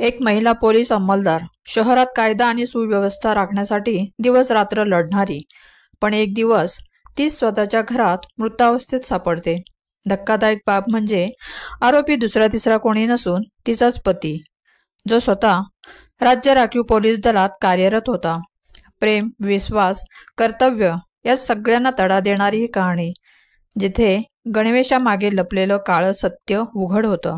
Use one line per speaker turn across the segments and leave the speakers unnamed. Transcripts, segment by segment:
एक महिला पोलीस अंमलदार, शहरात कायदा आणि सुव्यवस्था राखण्यासाठी दिवस रात्र लढणारी, पण एक दिवस ती स्वतःच्या घरात मृतावस्थेत सापडते। धक्कादायक बाब म्हणजे आरोपी दुसरा तिसरा कोणी नसून तिचाच पती, जो स्वतः राज्य राखीव पोलीस दलात कार्यरत होता। प्रेम, विश्वास, कर्तव्य या सगळ्यांना तडा देणारी ही कहाणी, जिथे गणवेशामागे लपलेलं काळं सत्य उघड होतं।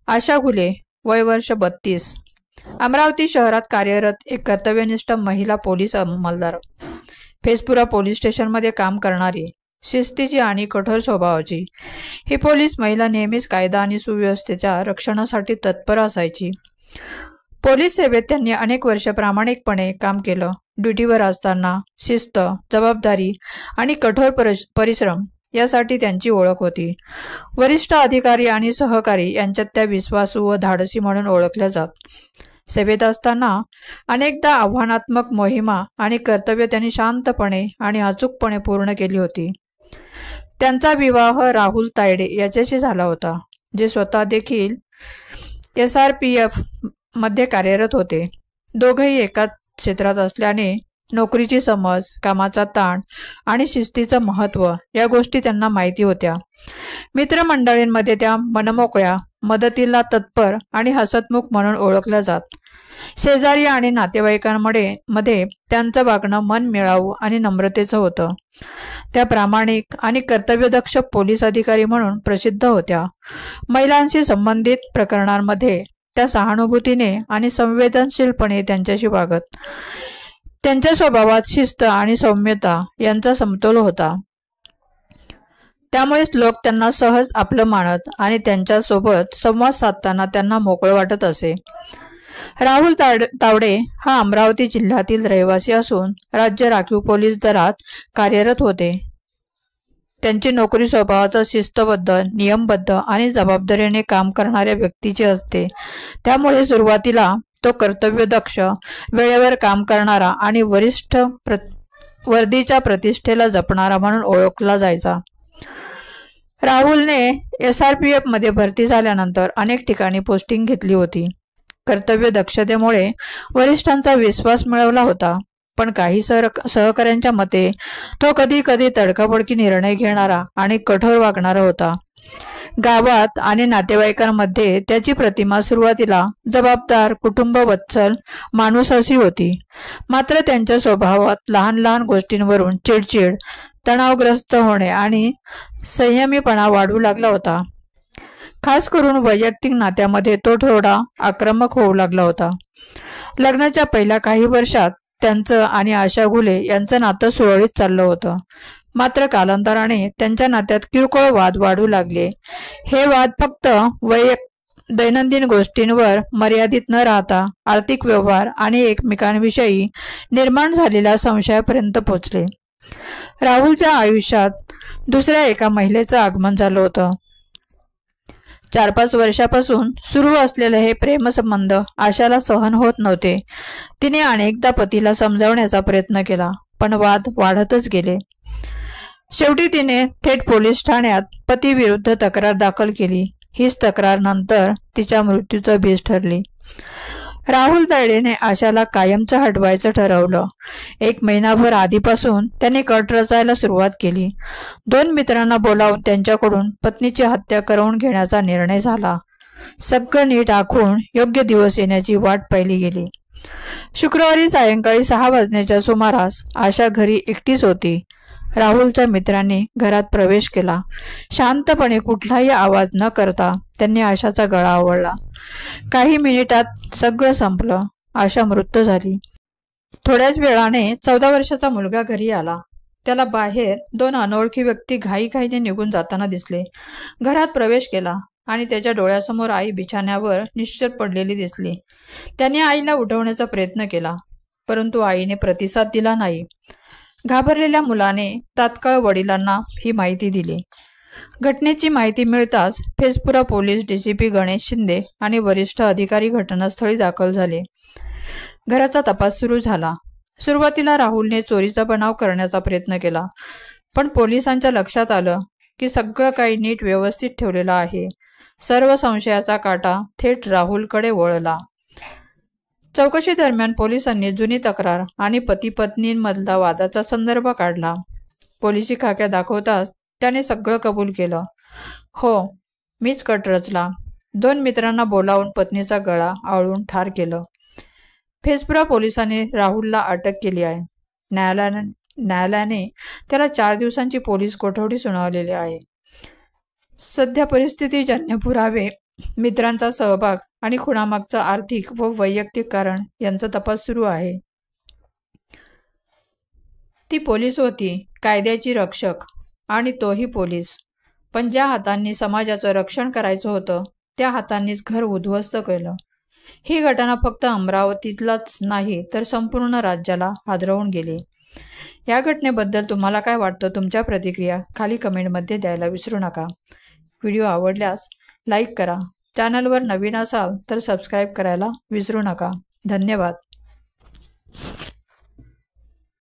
आशा घुले, वय वर्ष 32, अमरावती शहरात कार्यरत एक कर्तव्यनिष्ठ महिला पोलीस अंमलदार। फेसपुरा पोलीस स्टेशनमध्ये काम करणारी, शिस्तीची आणि कठोर स्वभावाची ही पोलीस महिला नेहमीच कायदा आणि सुव्यवस्थेच्या रक्षणासाठी तत्पर असायची। पोलीस सेवेत त्यांनी अनेक वर्ष प्रामाणिकपणे काम केलं। ड्युटीवर असताना शिस्त, जबाबदारी आणि कठोर परिश्रम यासाठी त्यांची ओळख होती। वरिष्ठ अधिकारी आणि सहकारी यांच्यात त्या विश्वासू व धाडसी म्हणून ओळखल्या जात। सेवेत असताना अनेकदा आव्हानात्मक मोहिमा आणि कर्तव्य त्यांनी शांतपणे आणि अचूकपणे पूर्ण केली होती। त्यांचा विवाह राहुल तायडे याच्याशी झाला होता, जे स्वतः देखील SRPF मध्ये कार्यरत होते। दोघेही एकाच क्षेत्रात असल्याने नोकरीची समज, कामाचा ताण आणि शिस्तीचं महत्त्व या गोष्टी त्यांना माहिती होत्या। मित्रमंडळींमध्ये त्या मनमोकळ्या, मदतीला तत्पर आणि हसतमुख म्हणून ओळखल्या जात। शेजारी आणि नातेवाईकांमध्ये त्यांचं वागणं मनमिळावू आणि नम्रतेचं होतं। त्या प्रामाणिक आणि कर्तव्यदक्ष पोलीस अधिकारी म्हणून प्रसिद्ध होत्या। महिलांशी संबंधित प्रकरणांमध्ये त्या सहानुभूतीने आणि संवेदनशीलपणे त्यांच्याशी वागत। त्यांच्या स्वभावात शिस्त आणि सौम्यता यांचा समतोल होता, त्यामुळेच लोक त्यांना सहज आपलं मानत आणि त्यांच्यासोबत संवाद साधताना त्यांना मोकळं वाटत असे। राहुल तावडे हा अमरावती जिल्ह्यातील रहिवासी असून राज्य राखीव पोलीस दलात कार्यरत होते। त्यांची नोकरी स्वभावात शिस्तबद्ध, नियमबद्ध आणि जबाबदारीने काम करणाऱ्या व्यक्तीची असते, त्यामुळे सुरुवातीला तो कर्तव्यदक्ष, वेळेवर काम करणारा आणि वरिष्ठ वर्दीच्या प्रतिष्ठेला जपणारा म्हणून ओळखला जायचा। राहुलने SRPF मध्ये भरती झाल्यानंतर अनेक ठिकाणी पोस्टिंग घेतली होती। कर्तव्य दक्षतेमुळे वरिष्ठांचा विश्वास मिळवला होता, पण काही सहकाऱ्यांच्या मते तो कधी कधी तडकाफडकी निर्णय घेणारा आणि कठोर वागणारा होता। गावात आणि नातेवाईकांमध्ये त्याची प्रतिमा सुरुवातीला जबाबदार, कुटुंबवत्सल माणूस अशी होती, मात्र त्यांच्या स्वभावात लहान लहान गोष्टींवरून चिडचिड, तणावग्रस्त होणे आणि संयमीपणा वाढू लागला होता। खास करून वैयक्तिक नात्यामध्ये तो थोडा आक्रमक होऊ लागला होता। लग्नाच्या पहिल्या काही वर्षात त्यांचं आणि आशा घुले यांचं नातं सुरळीत चाललं होतं, मात्र कालांतराने त्यांच्या नात्यात किरकोळ वाद वाढू लागले। हे वाद फक्त दैनंदिन गोष्टींवर मर्यादित न राहता आर्थिक व्यवहार आणि एकमेकांविषयी निर्माण झालेल्या संशयापर्यंत पोहोचले। राहुलच्या आयुष्यात दुसऱ्या एका महिलेचं आगमन झालं होतं। 4-5 वर्षापासून सुरू असलेले हे प्रेमसंबंध आशाला सहन होत नव्हते। तिने अनेकदा पतीला समजावण्याचा प्रयत्न केला, पण वाद वाढतच गेले। शेवटी तिने थेट पोलीस ठाण्यात पतीविरुद्ध तक्रार दाखल केली। हीच तक्रार नंतर तिच्या मृत्यूचं बीज ठरली। राहुल तायडेने आशाला कायमचं हटवायचं ठरवलं। 1 महिनाभर आधीपासून त्याने कट रचायला सुरुवात केली। 2 मित्रांना बोलावून त्यांच्याकडून पत्नीची हत्या करवून घेण्याचा निर्णय झाला। सगळं नीट आखून योग्य दिवस येण्याची वाट पाहिली गेली। शुक्रवारी सायंकाळी 6 वाजण्याच्या सुमारास आशा घरी एकटीच होती। राहुलच्या मित्रांनी घरात प्रवेश केला। शांतपणे कुठलाही आवाज न करता त्यांनी आशाचा गळा आवळला। काही मिनिटात सगळं संपलं। आशा मृत झाली। थोड्याच वेळाने 14 वर्षाचा मुलगा घरी आला। त्याला बाहेर 2 अनोळखी व्यक्ती घाईघाईने निघून जाताना दिसले। घरात प्रवेश केला आणि त्याच्या डोळ्यासमोर आई बिछाण्यावर निश्चल पडलेली दिसली। त्याने आईला उठवण्याचा प्रयत्न केला, परंतु आईने प्रतिसाद दिला नाही। घाबरलेल्या मुलाने तात्काळ वडिलांना ही माहिती दिली। घटनेची माहिती मिळताच फेसपुरा पोलीस DCP गणेश शिंदे आणि वरिष्ठ अधिकारी घटनास्थळी दाखल झाले। घराचा तपास सुरू झाला। सुरुवातीला राहुलने चोरीचा बनाव करण्याचा प्रयत्न केला, पण पोलिसांच्या लक्षात आलं की सगळं काही नीट व्यवस्थित ठेवलेलं आहे। सर्व संशयाचा काटा थेट राहुलकडे वळला. चौकशी दरम्यान पोलिसांनी जुनी तक्रार आणि पती पत्नींमधला वादाचा संदर्भ काढला. पोलिसी खाक्या दाखवताच त्याने सगळं कबूल केलं. हो, मीच कट रचला. 2 मित्रांना बोलावून पत्नीचा गळा आवळून ठार केलं. फेसपुरा पोलिसांनी राहुलला अटक केली आहे. न्यायालयाने त्याला 4 दिवसांची पोलीस कोठडी सुनावलेली आहे. सध्या परिस्थितीजन्य पुरावे, मित्रांचा सहभाग आणि खुनामागचं आर्थिक व वैयक्तिक कारण यांचा तपास सुरू आहे. ती पोलीस होती, कायद्याची रक्षक, आणि तोही पोलीस. पण ज्या हातांनी समाजाचं रक्षण करायचं होतं त्या हातांनीच घर उद्ध्वस्त केलं. ही घटना फक्त अमरावतीतलाच नाही तर संपूर्ण राज्याला हादरवून गेली. या घटनेबद्दल तुम्हाला काय वाटतं? तुमच्या प्रतिक्रिया खाली कमेंटमध्ये द्यायला विसरू नका. व्हिडिओ आवडल्यास लाईक करा. चॅनलवर नवीन असाल तर सबस्क्राईब करायला विसरू नका. धन्यवाद.